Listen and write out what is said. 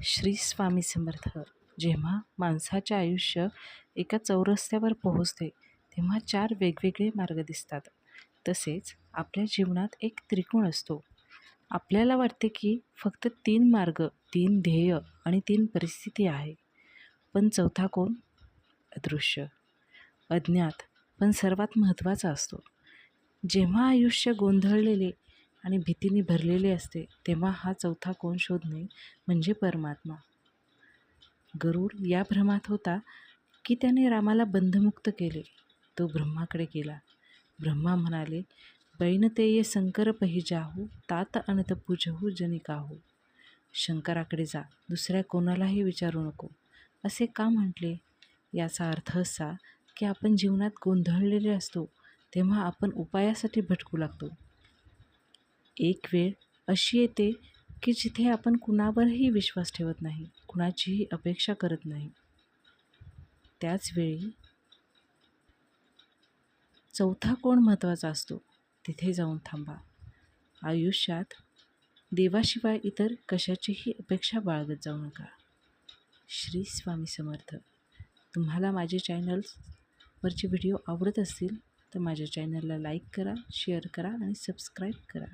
श्री स्वामी समर्थ. जेव्हा माणसाचे आयुष्य एका चौरस्त्यावर पोहोचते तेव्हा 4 वेगवेगळे मार्ग दिसतात. तसेच आपल्या जीवनात एक त्रिकोण असतो. आपल्याला वाटते की फक्त 3 मार्ग, 3 ध्येय आणि 3 परिस्थिती आहे. पण चौथा कोण? अदृश्य, अज्ञात, पण सर्वात महत्त्वाचा असतो. जेव्हा आयुष्य गोंधळलेले आणि भीतीने भरलेले असते तेव्हा हा चौथा कोण शोधणे म्हणजे परमात्मा. गरुड या भ्रमात होता की त्याने रामाला बंधमुक्त केले. तो ब्रह्माकडे गेला. ब्रह्मा म्हणाले, बैनतेय शंकर पही जाहू, तात अनंत पूजहू जनिकाहू. शंकराकडे जा, दुसऱ्या कोणालाही विचारू नको. असे का म्हटले? याचा अर्थ असा की आपण जीवनात गोंधळलेले असतो तेव्हा आपण उपायासाठी भटकू लागतो. एक वेळ अशी येते की जिथे आपण कुणावरही विश्वास ठेवत नाही, कुणाचीही अपेक्षा करत नाही. त्याचवेळी चौथा कोण महत्त्वाचा असतो. तिथे जाऊन थांबा. आयुष्यात देवाशिवाय इतर कशाचीही अपेक्षा बाळगत जाऊ नका. श्री स्वामी समर्थ. तुम्हाला माझे चॅनल्सवरचे व्हिडिओ आवडत असतील तर माझ्या चॅनलला लाईक करा, शेअर करा आणि सबस्क्राईब करा.